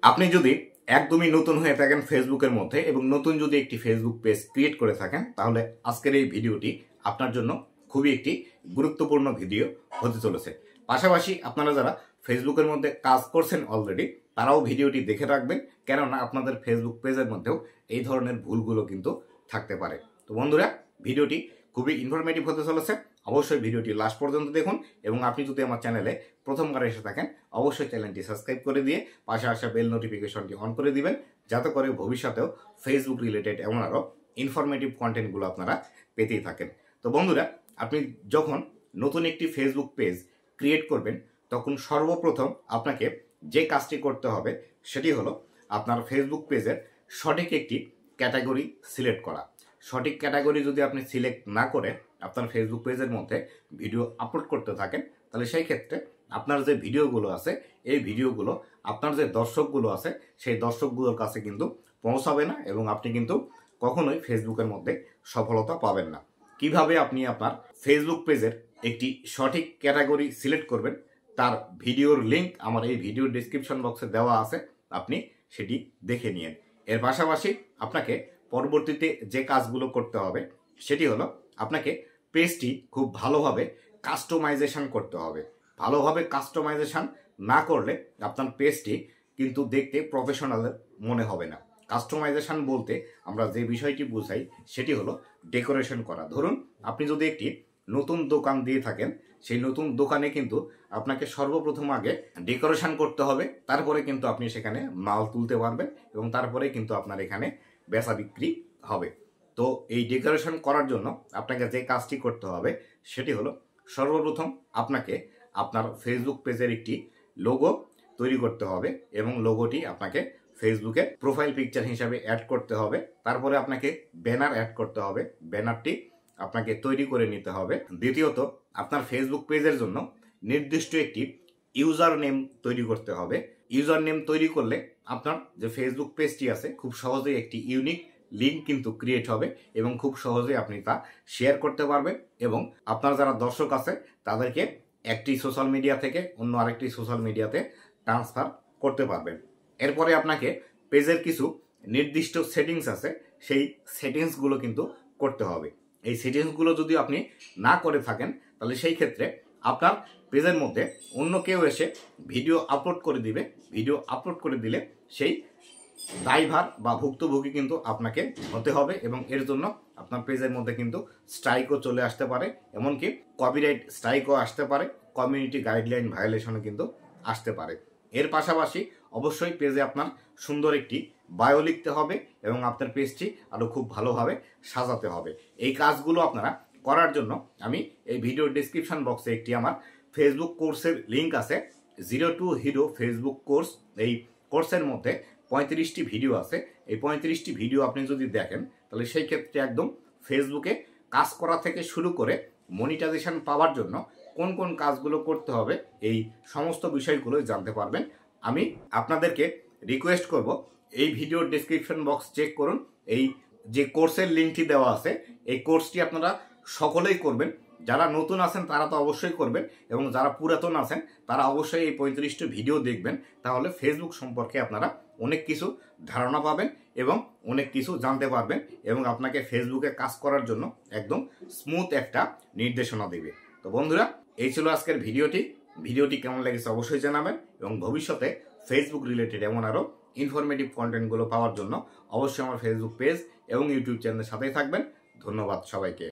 আপনি যদি একদমই নতুন হয়ে থাকেন ফেসবুকের মধ্যে এবং নতুন যদি একটি ফেসবুক পেজ ক্রিয়েট করে থাকেন, তাহলে আজকের এই ভিডিওটি আপনার জন্য খুবই একটি গুরুত্বপূর্ণ ভিডিও হতে চলেছে। পাশাপাশি আপনারা যারা ফেসবুকের মধ্যে কাজ করছেন অলরেডি, তারাও ভিডিওটি দেখে রাখবেন, কেননা আপনাদের ফেসবুক পেজের মধ্যেও এই ধরনের ভুলগুলো কিন্তু থাকতে পারে। তো বন্ধুরা, ভিডিওটি খুবই ইনফরমেটিভ হতে চলেছে। অবশ্যই ভিডিওটি লাস্ট পর্যন্ত দেখুন এবং আপনি যদি আমার চ্যানেলে প্রথমবার এসে থাকেন, অবশ্যই চ্যানেলটি সাবস্ক্রাইব করে দিয়ে পাশে আসা বেল নোটিফিকেশনটি অন করে দিবেন, যাতে করে ভবিষ্যতেও ফেসবুক রিলেটেড এমন আরও ইনফরমেটিভ কন্টেন্টগুলো আপনারা পেতেই থাকেন। তো বন্ধুরা, আপনি যখন নতুন একটি ফেসবুক পেজ ক্রিয়েট করবেন, তখন সর্বপ্রথম আপনাকে যে কাজটি করতে হবে সেটি হলো আপনার ফেসবুক পেজের সঠিক একটি ক্যাটাগরি সিলেক্ট করা। সঠিক ক্যাটাগরি যদি আপনি সিলেক্ট না করে আপনার ফেসবুক পেজের মধ্যে ভিডিও আপলোড করতে থাকেন, তাহলে সেই ক্ষেত্রে আপনার যে ভিডিওগুলো আছে, এই ভিডিওগুলো আপনার যে দর্শকগুলো আছে সেই দর্শকগুলোর কাছে কিন্তু পৌঁছাবে না এবং আপনি কিন্তু কখনোই ফেসবুকের মধ্যে সফলতা পাবেন না। কিভাবে আপনি আপনার ফেসবুক পেজের একটি সঠিক ক্যাটাগরি সিলেক্ট করবেন, তার ভিডিওর লিঙ্ক আমার এই ভিডিও ডেসক্রিপশন বক্সে দেওয়া আছে, আপনি সেটি দেখে নিন। এর পাশাপাশি আপনাকে পরবর্তীতে যে কাজগুলো করতে হবে সেটি হলো আপনাকে পেজটি খুব ভালোভাবে কাস্টমাইজেশন করতে হবে। ভালোভাবে কাস্টমাইজেশন না করলে আপনার পেজটি কিন্তু দেখতে প্রফেশনালের মনে হবে না। কাস্টমাইজেশন বলতে আমরা যে বিষয়টি বুঝাই সেটি হলো ডেকোরেশন করা। ধরুন, আপনি যদি একটি নতুন দোকান দিয়ে থাকেন, সেই নতুন দোকানে কিন্তু আপনাকে সর্বপ্রথম আগে ডেকোরেশন করতে হবে, তারপরে কিন্তু আপনি সেখানে মাল তুলতে পারবেন এবং তারপরে কিন্তু আপনার এখানে বেচা বিক্রি হবে। তো এই ডেকোরেশন করার জন্য আপনাকে যে কাজটি করতে হবে সেটি হলো সর্বপ্রথম আপনাকে আপনার ফেসবুক পেজের একটি লোগো তৈরি করতে হবে এবং লোগোটি আপনাকে ফেসবুকে প্রোফাইল পিকচার হিসাবে অ্যাড করতে হবে। তারপরে আপনাকে ব্যানার অ্যাড করতে হবে, ব্যানারটি আপনাকে তৈরি করে নিতে হবে। দ্বিতীয়ত, আপনার ফেসবুক পেজের জন্য নির্দিষ্ট একটি ইউজার নেম তৈরি করতে হবে। ইউজার নেম তৈরি করলে আপনার যে ফেসবুক পেজটি আছে খুব সহজেই একটি ইউনিক লিঙ্ক কিন্তু ক্রিয়েট হবে এবং খুব সহজেই আপনি তা শেয়ার করতে পারবেন এবং আপনার যারা দর্শক আছে তাদেরকে একটি সোশ্যাল মিডিয়া থেকে অন্য আরেকটি সোশ্যাল মিডিয়াতে ট্রান্সফার করতে পারবেন। এরপরে আপনাকে পেজের কিছু নির্দিষ্ট সেটিংস আছে, সেই সেটিংসগুলো কিন্তু করতে হবে। এই সেটিংসগুলো যদি আপনি না করে থাকেন, তাহলে সেই ক্ষেত্রে আপনার পেজের মধ্যে অন্য কেউ এসে ভিডিও আপলোড করে দিবে। ভিডিও আপলোড করে দিলে সেই দায়ভার বা ভুক্তভোগী কিন্তু আপনাকে হতে হবে এবং এর জন্য আপনার পেজের মধ্যে কিন্তু স্ট্রাইকও চলে আসতে পারে, এমনকি কপিরাইট স্ট্রাইকও আসতে পারে, কমিউনিটি গাইডলাইন ভায়োলেশনও কিন্তু আসতে পারে। এর পাশাপাশি অবশ্যই পেজে আপনার সুন্দর একটি বায়ো লিখতে হবে এবং আপনার পেজটি আরও খুব ভালোভাবে সাজাতে হবে। এই কাজগুলো আপনারা করার জন্য আমি এই ভিডিও ডেসক্রিপশন বক্সে একটি আমার ফেসবুক কোর্সের লিঙ্ক আছে, 0 to Hero ফেসবুক কোর্স। এই কোর্সের মধ্যে 35টি ভিডিও আছে। এই 35টি ভিডিও আপনি যদি দেখেন, তাহলে সেই ক্ষেত্রে একদম ফেসবুকে কাজ করা থেকে শুরু করে মনিটাইজেশন পাওয়ার জন্য কোন কোন কাজগুলো করতে হবে এই সমস্ত বিষয়গুলো জানতে পারবেন। আমি আপনাদেরকে রিকোয়েস্ট করব, এই ভিডিওর ডেসক্রিপশন বক্স চেক করুন। এই যে কোর্সের লিঙ্কটি দেওয়া আছে, এই কোর্সটি আপনারা সকলেই করবেন। যারা নতুন আছেন তারা তো অবশ্যই করবেন এবং যারা পুরাতন আছেন তারা অবশ্যই এই 35টি ভিডিও দেখবেন। তাহলে ফেসবুক সম্পর্কে আপনারা অনেক কিছু ধারণা পাবেন এবং অনেক কিছু জানতে পারবেন এবং আপনাকে ফেসবুকে কাজ করার জন্য একদম স্মুথ একটা নির্দেশনা দেবে। তো বন্ধুরা, এই ছিল আজকের ভিডিওটি কেমন লেগেছে অবশ্যই জানাবেন এবং ভবিষ্যতে ফেসবুক রিলেটেড এমন আরও ইনফরমেটিভ কন্টেন্টগুলো পাওয়ার জন্য অবশ্যই আমার ফেসবুক পেজ এবং ইউটিউব চ্যানেলের সাথেই থাকবেন। ধন্যবাদ সবাইকে।